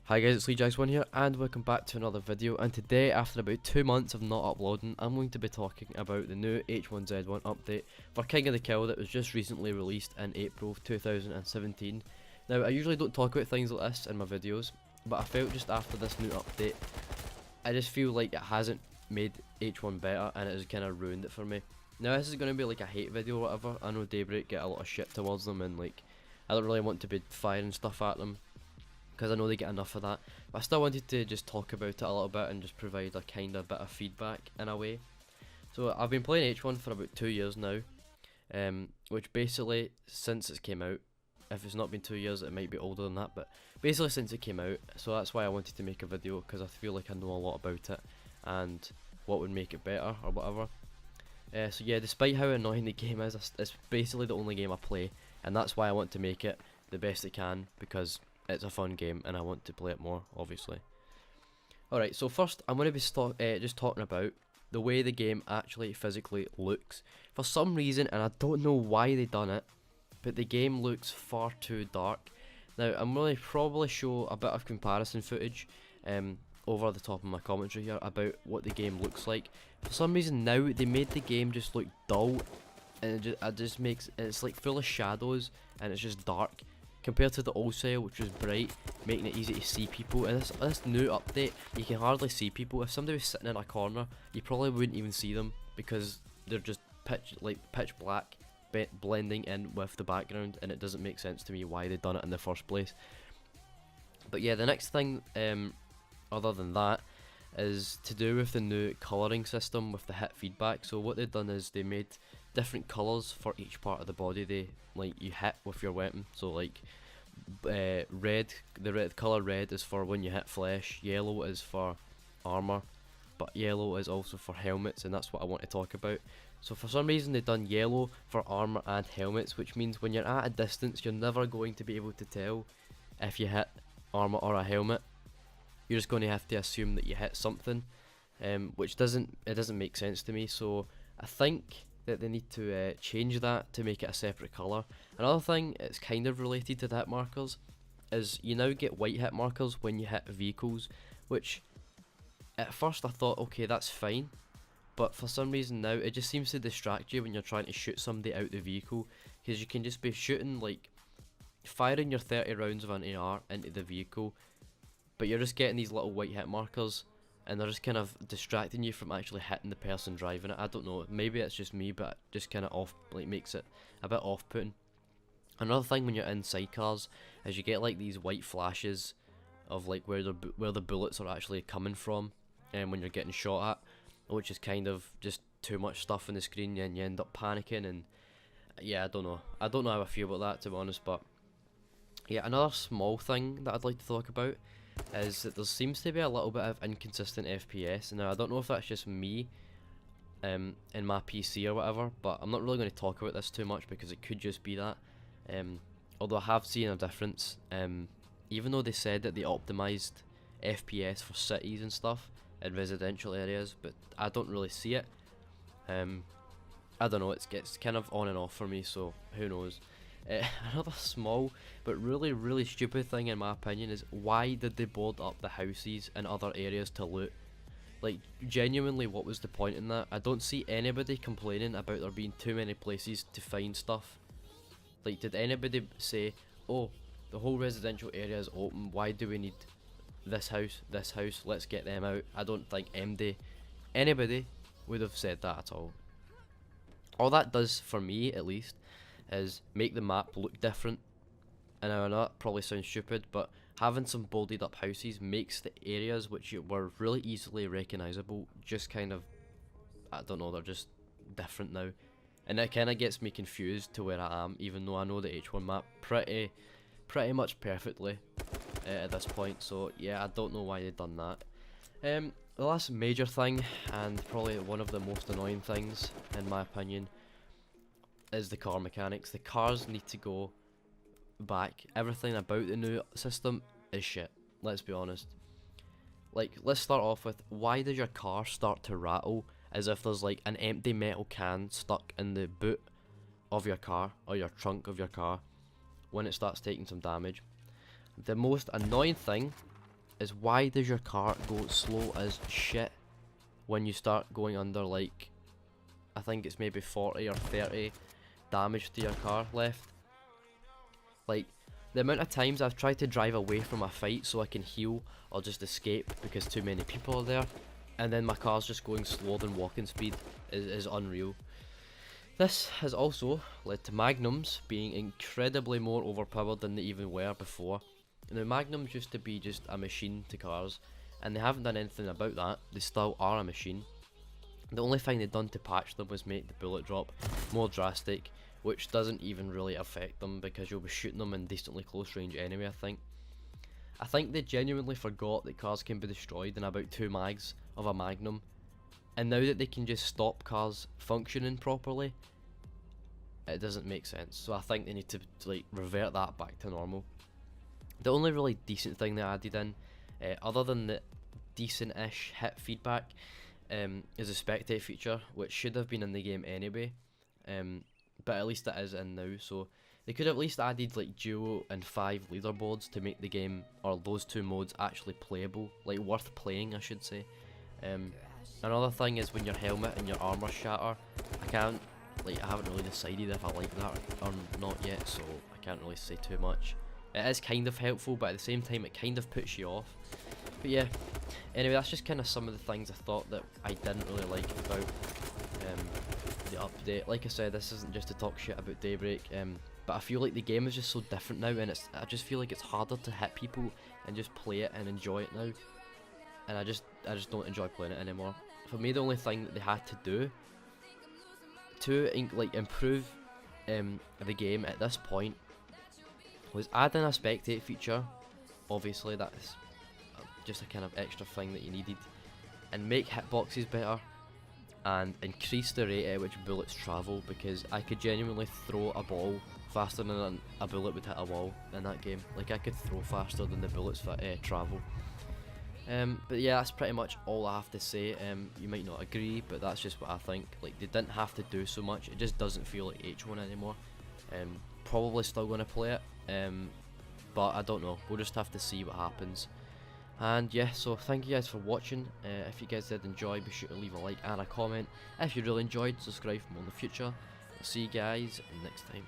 Hi guys, it's H1Z1 here and welcome back to another video, and today, after about 2 months of not uploading, I'm going to be talking about the new H1Z1 update for King of the Kill that was just recently released in April 2017. Now, I usually don't talk about things like this in my videos, but I felt just after this new update, I just feel like it hasn't made H1 better and it has kind of ruined it for me. Now, this is going to be like a hate video or whatever. I know Daybreak get a lot of shit towards them and like, I don't really want to be firing stuff at them, because I know they get enough of that, but I still wanted to just talk about it a little bit and just provide a kind of bit of feedback in a way. So I've been playing H1 for about 2 years now, which basically, since it came out, if it's not been 2 years it might be older than that, but basically since it came out, so that's why I wanted to make a video, because I feel like I know a lot about it and what would make it better or whatever. So yeah, despite how annoying the game is, it's basically the only game I play, and that's why I want to make it the best it can, because it's a fun game and I want to play it more, obviously. Alright, so first I'm going to be just talking about the way the game actually physically looks. For some reason, and I don't know why they done it, but the game looks far too dark. Now, I'm going to probably show a bit of comparison footage over the top of my commentary here about what the game looks like. For some reason now, they made the game just look dull, and it just makes, it's like full of shadows and it's just dark, compared to the old style, which was bright, making it easy to see people. And this new update, you can hardly see people. If somebody was sitting in a corner, you probably wouldn't even see them, because they're just pitch black, blending in with the background, and it doesn't make sense to me why they done it in the first place. But yeah, the next thing, other than that, is to do with the new colouring system with the hit feedback. So what they've done is they made different colours for each part of the body you hit with your weapon. So like the colour red is for when you hit flesh, yellow is for armour, but yellow is also for helmets, and that's what I want to talk about. So for some reason they've done yellow for armour and helmets, which means when you're at a distance you're never going to be able to tell if you hit armour or a helmet. You're just going to have to assume that you hit something, which doesn't make sense to me. So I think that they need to change that to make it a separate colour. Another thing, it's kind of related to the hit markers, is you now get white hit markers when you hit vehicles, which at first I thought, okay, that's fine, but for some reason now it just seems to distract you when you're trying to shoot somebody out the vehicle, because you can just be shooting, like firing your 30 rounds of an AR into the vehicle, but you're just getting these little white hit markers, and they're just kind of distracting you from actually hitting the person driving it. I don't know, maybe it's just me, but it just kind of makes it a bit off-putting. Another thing when you're inside cars is you get like these white flashes of like where the bullets are actually coming from, and when you're getting shot at, which is kind of just too much stuff on the screen, and you end up panicking. And yeah, I don't know how I feel about that, to be honest. But yeah, another small thing that I'd like to talk about is that there seems to be a little bit of inconsistent FPS. Now, I don't know if that's just me in my PC or whatever, but I'm not really going to talk about this too much because it could just be that. Although I have seen a difference, even though they said that they optimized FPS for cities and stuff in residential areas, but I don't really see it. I don't know, it gets kind of on and off for me, so who knows. Another small but really stupid thing in my opinion is, why did they board up the houses in other areas to loot? Like, genuinely, what was the point in that? I don't see anybody complaining about there being too many places to find stuff. Like, did anybody say, oh, the whole residential area is open, why do we need this house, let's get them out? I don't think anybody would have said that at all. All that does, for me at least, is make the map look different. And I know that probably sounds stupid, but having some bolded up houses makes the areas which were really easily recognisable just kind of, I don't know, they're just different now. And it kind of gets me confused to where I am, even though I know the H1 map pretty much perfectly at this point. So yeah, I don't know why they've done that. The last major thing, and probably one of the most annoying things in my opinion, is the car mechanics. The cars need to go back. Everything about the new system is shit, let's be honest. Like, let's start off with, why does your car start to rattle as if there's like an empty metal can stuck in the boot of your car, or your trunk of your car, when it starts taking some damage? The most annoying thing is why does your car go slow as shit when you start going under, like, I think it's maybe 40 or 30 damage to your car left. Like, the amount of times I've tried to drive away from a fight so I can heal or just escape because too many people are there, and then my car's just going slower than walking speed is unreal. This has also led to Magnums being incredibly more overpowered than they even were before. Now, Magnums used to be just a machine to cars, and they haven't done anything about that. They still are a machine. The only thing they've done to patch them was make the bullet drop more drastic, which doesn't even really affect them because you'll be shooting them in decently close range anyway, I think. I think they genuinely forgot that cars can be destroyed in about 2 mags of a Magnum, and now that they can just stop cars functioning properly, it doesn't make sense. So I think they need to like revert that back to normal. The only really decent thing they added in, other than the decent-ish hit feedback, is a spectate feature, which should have been in the game anyway, but at least it is in now. So they could have at least added like duo and 5 leaderboards to make the game, or those 2 modes, actually playable, like worth playing, I should say. Another thing is when your helmet and your armor shatter. I haven't really decided if I like that or not yet, so I can't really say too much. It is kind of helpful, but at the same time it kind of puts you off. But yeah, anyway, that's just kind of some of the things I thought that I didn't really like about the update. Like I said, this isn't just to talk shit about Daybreak, but I feel like the game is just so different now, and I just feel like it's harder to hit people and just play it and enjoy it now. And I just don't enjoy playing it anymore. For me, the only thing that they had to do to improve the game at this point was add in a spectate feature. Obviously that's just a kind of extra thing that you needed, and make hitboxes better and increase the rate at which bullets travel, because I could genuinely throw a ball faster than a bullet would hit a wall in that game. Like, I could throw faster than the bullets travel. But yeah, that's pretty much all I have to say. You might not agree, but that's just what I think. Like, they didn't have to do so much. It just doesn't feel like H1 anymore. Probably still going to play it, but I don't know. We'll just have to see what happens. And yeah, so thank you guys for watching. If you guys did enjoy, be sure to leave a like and a comment. If you really enjoyed, subscribe for more in the future. I'll see you guys next time.